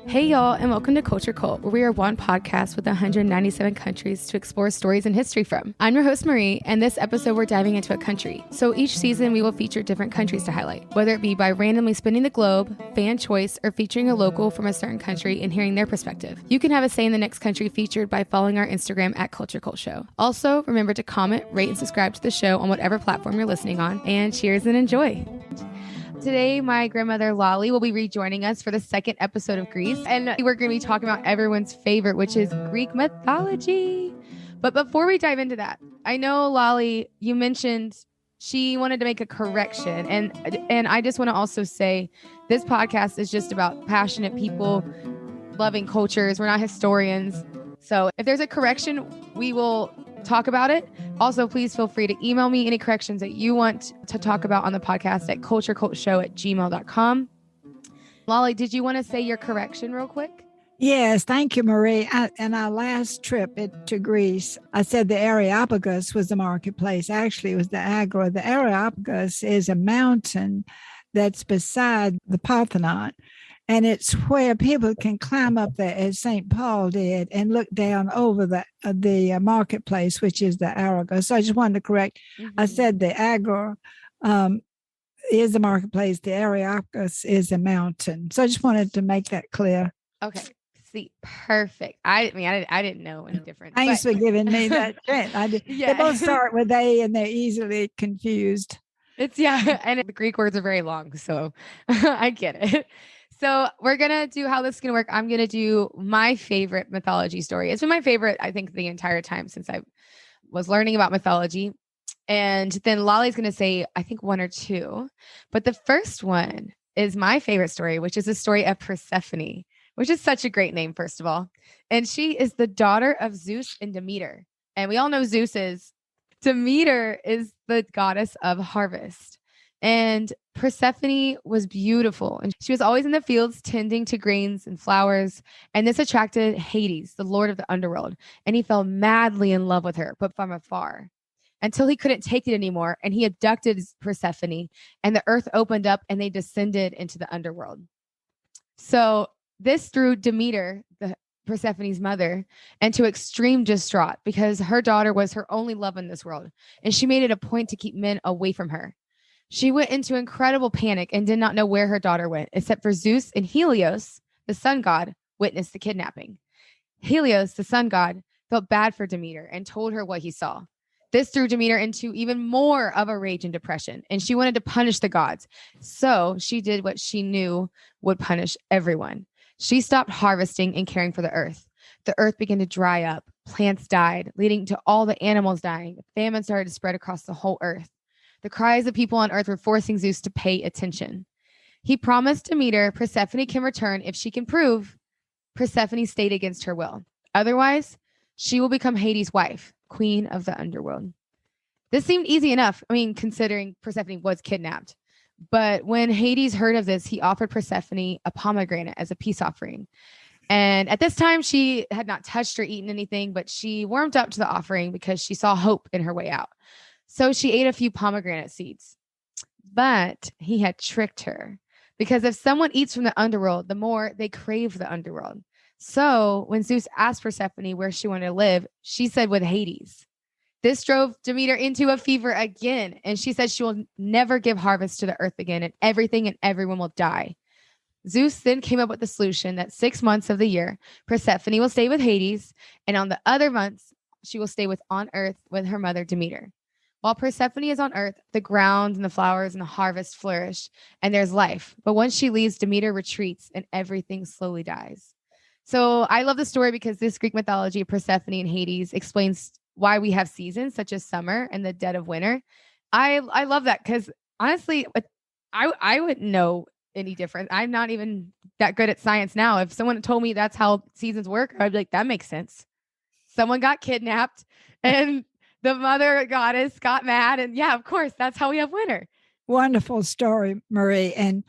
Hey y'all, and welcome to Culture Cult, where we are one podcast with 197 countries to explore stories and history from. I'm your host, Marie, and this episode we're diving into a country. So each season we will feature different countries to highlight, whether it be by randomly spinning the globe, fan choice, or featuring a local from a certain country and hearing their perspective. You can have a say in the next country featured by following our Instagram at culturecultshow. Also, remember to comment, rate, and subscribe to the show on whatever platform you're listening on, and cheers and enjoy. Today, my grandmother Lollie will be rejoining us for the second episode of Greece, and we're going to be talking about everyone's favorite, which is Greek mythology. But before we dive into that, I know, Lollie, you mentioned she wanted to make a correction, and I just want to also say this podcast is just about passionate people loving cultures. We're not historians. So if there's a correction, we will talk about it. Also, please feel free to email me any corrections that you want to talk about on the podcast at culturecultshow@gmail.com. Lollie, did you want to say your correction real quick? Yes, thank you, Marie. In our last trip to Greece, I said the Areopagus was the marketplace. Actually, it was the Agora. The Areopagus is a mountain that's beside the Parthenon. And it's where people can climb up there, as St. Paul did, and look down over the marketplace, which is the Agora. So I just wanted to correct. I said the Agora is the marketplace. The Areopagus is a mountain. So I just wanted to make that clear. Okay. See, perfect. I didn't know any difference. Thanks for giving me that chance. They both start with A, and they're easily confused. And the Greek words are very long, so I get it. So we're going to do how this is going to work. I'm going to do my favorite mythology story. It's been my favorite, I think, the entire time since I was learning about mythology. And then Lollie's going to say, I think, one or two. But the first one is my favorite story, which is the story of Persephone, which is such a great name, first of all. And she is the daughter of Zeus and Demeter. And we all know Demeter is the goddess of harvest. And Persephone was beautiful, and she was always in the fields tending to grains and flowers. And this attracted Hades, the lord of the underworld, and he fell madly in love with her, but from afar, until he couldn't take it anymore. And he abducted Persephone, and the earth opened up, and they descended into the underworld. So this threw Demeter, Persephone's mother, into extreme distraught because her daughter was her only love in this world, and she made it a point to keep men away from her. She went into incredible panic and did not know where her daughter went, except for Zeus and Helios, the sun god, witnessed the kidnapping. Helios, the sun god, felt bad for Demeter and told her what he saw. This threw Demeter into even more of a rage and depression, and she wanted to punish the gods. So she did what she knew would punish everyone. She stopped harvesting and caring for the earth. The earth began to dry up. Plants died, leading to all the animals dying. Famine started to spread across the whole earth. The cries of people on earth were forcing Zeus to pay attention. He promised Demeter Persephone can return if she can prove Persephone stayed against her will. Otherwise, she will become Hades' wife, queen of the underworld. This seemed easy enough, considering Persephone was kidnapped. But when Hades heard of this, he offered Persephone a pomegranate as a peace offering. And at this time, she had not touched or eaten anything, but she warmed up to the offering because she saw hope in her way out. So she ate a few pomegranate seeds. But he had tricked her, because if someone eats from the underworld, the more they crave the underworld. So when Zeus asked Persephone where she wanted to live, she said with Hades. This drove Demeter into a fever again, and she said she will never give harvest to the earth again, and everything and everyone will die. Zeus then came up with the solution that 6 months of the year, Persephone will stay with Hades, and on the other months, she will stay on earth with her mother Demeter. While Persephone is on earth, the ground and the flowers and the harvest flourish, and there's life. But once she leaves, Demeter retreats, and everything slowly dies. So I love the story because this Greek mythology of Persephone and Hades explains why we have seasons such as summer and the dead of winter. I love that because honestly, I wouldn't know any difference. I'm not even that good at science now. If someone told me that's how seasons work, I'd be like, that makes sense. Someone got kidnapped and the mother goddess got mad. And yeah, of course, that's how we have winter. Wonderful story, Marie. And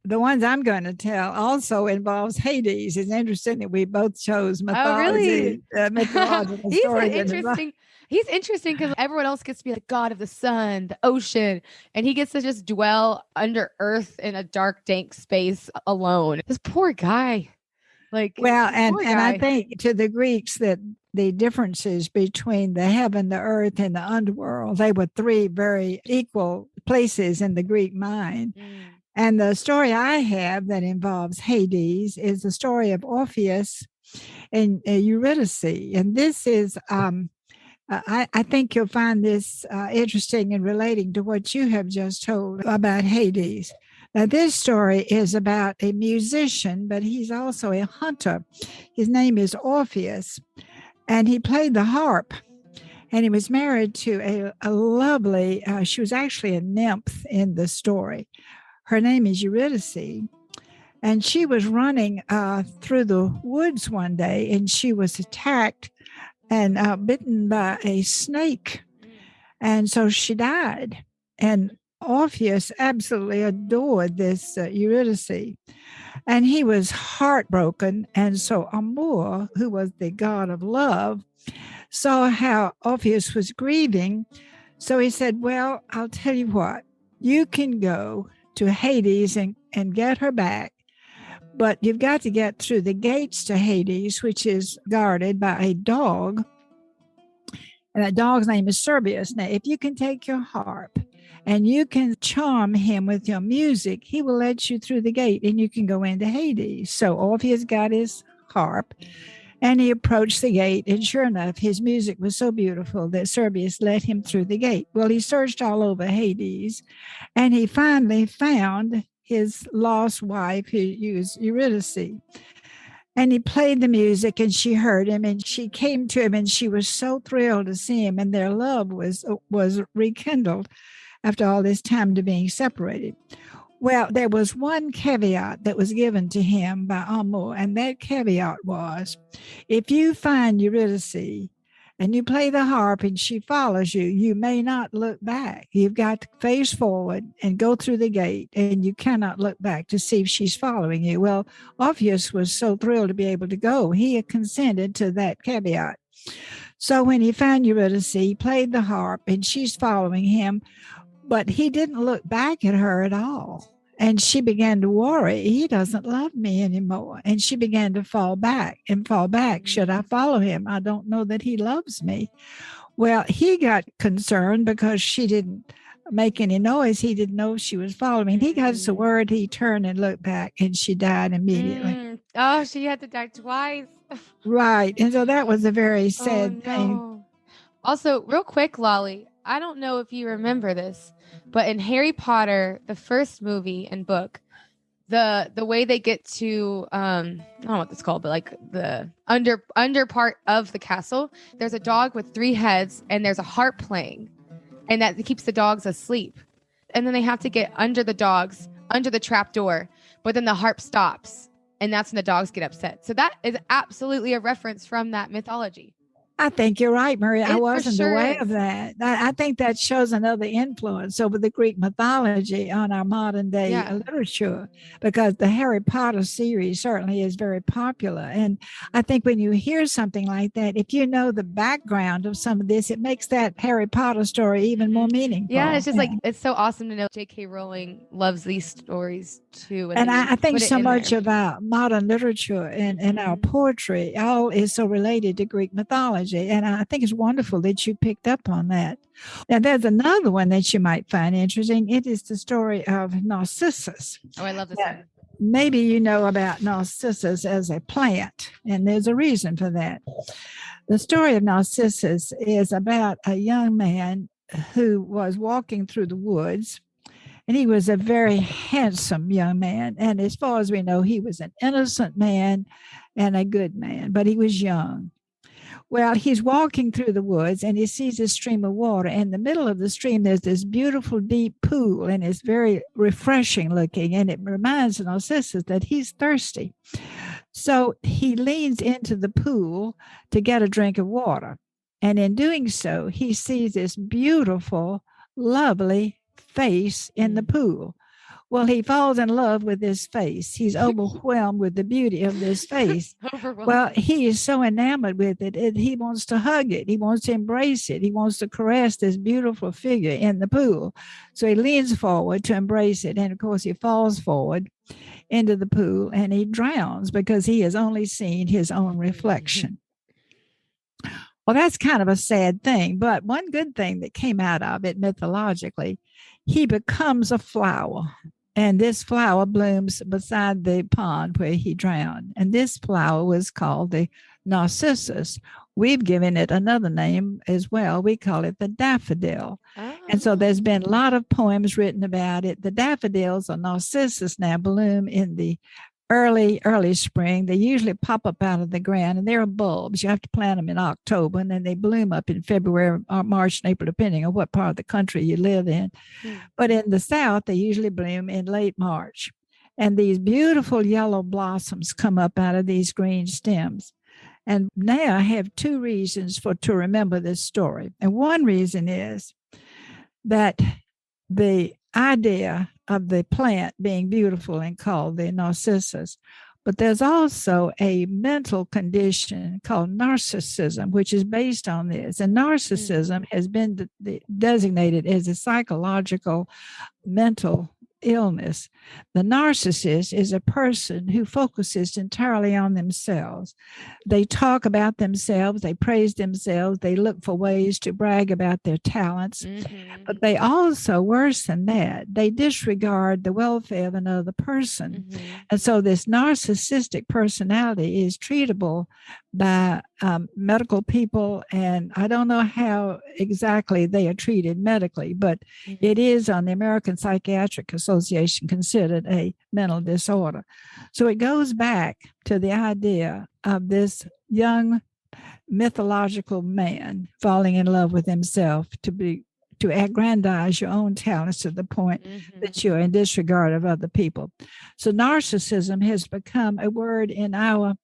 the ones I'm going to tell also involves Hades. It's interesting that we both chose Oh, really? mythological He's an stories that involve. interesting. He's interesting because everyone else gets to be the god of the sun, the ocean, and he gets to just dwell under earth in a dark, dank space alone. This poor guy. Like, Well, poor and I guy. think to the Greeks that the differences between the heaven, the earth, and the underworld, they were three very equal places in the Greek mind. Mm. And the story I have that involves Hades is the story of Orpheus and Eurydice. And this is, I think you'll find this interesting and relating to what you have just told about Hades. Now, this story is about a musician, but he's also a hunter. His name is Orpheus, and he played the harp. And he was married to a lovely, she was actually a nymph in the story. Her name is Eurydice. And she was running through the woods one day, and she was attacked and bitten by a snake. And so she died. And Orpheus absolutely adored this Eurydice. And he was heartbroken. And so Amor, who was the god of love, saw how Orpheus was grieving. So he said, well, I'll tell you what, you can go to Hades and get her back. But you've got to get through the gates to Hades, which is guarded by a dog. And that dog's name is Cerberus. Now, if you can take your harp and you can charm him with your music, he will let you through the gate and you can go into Hades. So Orpheus got his harp and he approached the gate. And sure enough, his music was so beautiful that Cerberus let him through the gate. Well, he searched all over Hades and he finally found his lost wife, who was Eurydice. And he played the music and she heard him and she came to him and she was so thrilled to see him, and their love was rekindled after all this time to being separated. Well, there was one caveat that was given to him by Amor, and that caveat was, if you find Eurydice and you play the harp and she follows you, you may not look back. You've got to face forward and go through the gate, and you cannot look back to see if she's following you. Well, Orpheus was so thrilled to be able to go. He had consented to that caveat. So when he found Eurydice, he played the harp and she's following him, but he didn't look back at her at all. And she began to worry, he doesn't love me anymore. And she began to fall back. Should I follow him? I don't know that he loves me. Well, he got concerned because she didn't make any noise. He didn't know she was following. He got so worried, he turned and looked back and she died immediately. Oh, she had to die twice. Right. And so that was a very Oh, sad thing. no. Also, real quick, Lolly, I don't know if you remember this, but in Harry Potter, the first movie and book, the way they get to I don't know what it's called, but like the under part of the castle, there's a dog with three heads and there's a harp playing, and that keeps the dogs asleep. And then they have to get under the dogs, under the trap door, but then the harp stops, and that's when the dogs get upset. So that is absolutely a reference from that mythology. I think you're right, Maria. I It for wasn't sure aware of is. that. I think that shows another influence over the Greek mythology on our modern day Yeah. literature, because the Harry Potter series certainly is very popular. And I think when you hear something like that, if you know the background of some of this, it makes that Harry Potter story even more meaningful. Yeah, it's just like it's so awesome to know J.K. Rowling loves these stories too. And I think put it so in much there. of our modern literature and our poetry all is so related to Greek mythology. And I think it's wonderful that you picked up on that. Now, there's another one that you might find interesting. It is the story of Narcissus. Oh, I love this Now, one. maybe you know about Narcissus as a plant, and there's a reason for that. The story of Narcissus is about a young man who was walking through the woods, and he was a very handsome young man. And as far as we know, he was an innocent man and a good man, but he was young. Well, he's walking through the woods and he sees a stream of water. In the middle of the stream, there's this beautiful deep pool, and it's very refreshing looking. And it reminds Narcissus that he's thirsty. So he leans into the pool to get a drink of water. And in doing so, he sees this beautiful, lovely face in the pool. Well, he falls in love with this face. He's overwhelmed with the beauty of this face. Overwhelmed. Well, he is so enamored with it, he wants to hug it. He wants to embrace it. He wants to caress this beautiful figure in the pool. So he leans forward to embrace it. And of course, he falls forward into the pool and he drowns because he has only seen his own reflection. Well, that's kind of a sad thing, but one good thing that came out of it mythologically, he becomes a flower. And this flower blooms beside the pond where he drowned. And this flower was called the Narcissus. We've given it another name as well. We call it the daffodil. Oh. And so there's been a lot of poems written about it. The daffodils or Narcissus now bloom in the early spring. They usually pop up out of the ground, and they're bulbs. You have to plant them in October, and then they bloom up in February or March and April, depending on what part of the country you live in. But in the South, they usually bloom in late March. And these beautiful yellow blossoms come up out of these green stems. And now I have two reasons to remember this story. And one reason is that the idea of the plant being beautiful and called the narcissus. But there's also a mental condition called narcissism, which is based on this. And narcissism has been designated as a psychological mental illness. The narcissist is a person who focuses entirely on themselves. They talk about themselves, they praise themselves, they look for ways to brag about their talents, but they also, worse than that, they disregard the welfare of another person. And so this narcissistic personality is treatable by medical people, and I don't know how exactly they are treated medically, but it is on the American Psychiatric Association considered a mental disorder. So it goes back to the idea of this young mythological man falling in love with himself to aggrandize your own talents to the point that you're in disregard of other people. So narcissism has become a word in our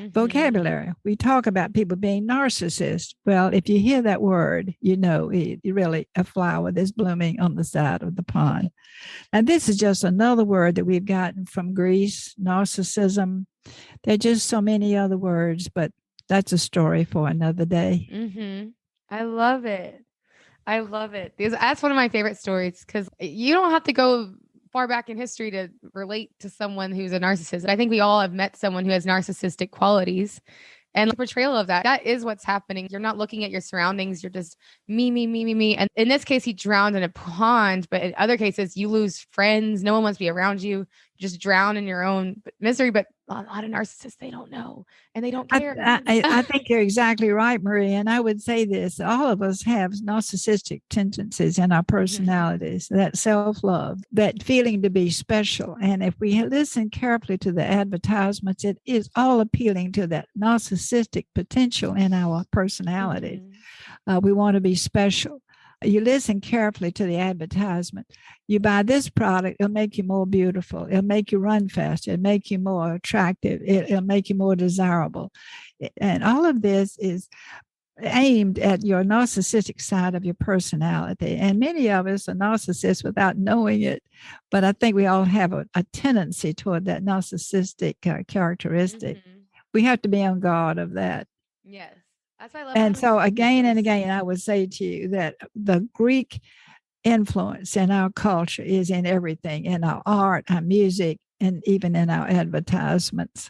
vocabulary. We talk about people being narcissists. Well, if you hear that word, you know it's really a flower that's blooming on the side of the pond. And this is just another word that we've gotten from Greece, narcissism. There are just so many other words, but that's a story for another day. I love it. I love it. That's one of my favorite stories because you don't have to go far back in history to relate to someone who's a narcissist. I think we all have met someone who has narcissistic qualities, and the portrayal of that is what's happening. You're not looking at your surroundings. You're just me, me, me, me, me. And in this case, he drowned in a pond, but in other cases, you lose friends. No one wants to be around you. You just drown in your own misery. But a lot of narcissists, they don't know and they don't care. I think you're exactly right, Marie. And I would say this, all of us have narcissistic tendencies in our personalities, that self-love, that feeling to be special. And if we listen carefully to the advertisements, it is all appealing to that narcissistic potential in our personalities. We want to be special. You listen carefully to the advertisement. You buy this product, it'll make you more beautiful. It'll make you run faster. It'll make you more attractive. It'll make you more desirable. And all of this is aimed at your narcissistic side of your personality. And many of us are narcissists without knowing it. But I think we all have a tendency toward that narcissistic characteristic. We have to be on guard of that. Yes. That's why I love. And so again and again, I would say to you that the Greek influence in our culture is in everything, in our art, our music, and even in our advertisements.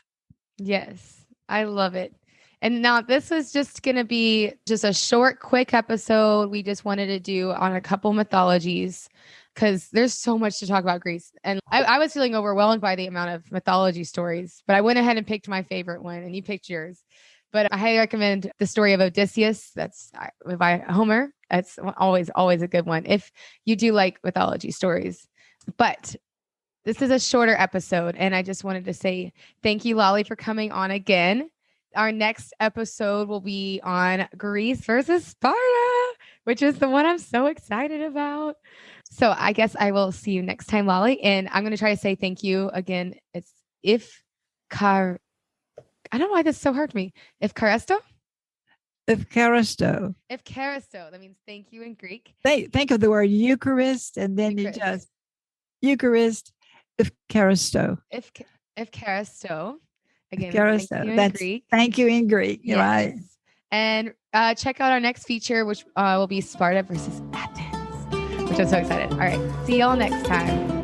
Yes, I love it. And now this was just going to be just a short, quick episode. We just wanted to do on a couple mythologies because there's so much to talk about Greece. And I was feeling overwhelmed by the amount of mythology stories, but I went ahead and picked my favorite one and you picked yours. But I highly recommend the story of Odysseus. That's by Homer. That's always a good one if you do like mythology stories. But this is a shorter episode, and I just wanted to say thank you, Lollie, for coming on again. Our next episode will be on Greece versus Sparta, which is the one I'm so excited about. So I guess I will see you next time, Lollie. And I'm going to try to say thank you again. It's I don't know why this is so hard to me. Efcharisto? Efcharisto. Efcharisto. That means thank you in Greek. Think of the word Eucharist, and then Eucharist. You just Eucharist, If Caristo. If Caristo. Again, thank you in That's Greek. thank you in Greek. Yes. Right. And check out our next feature, which will be Sparta versus Athens, which I'm so excited. All right. See y'all next time.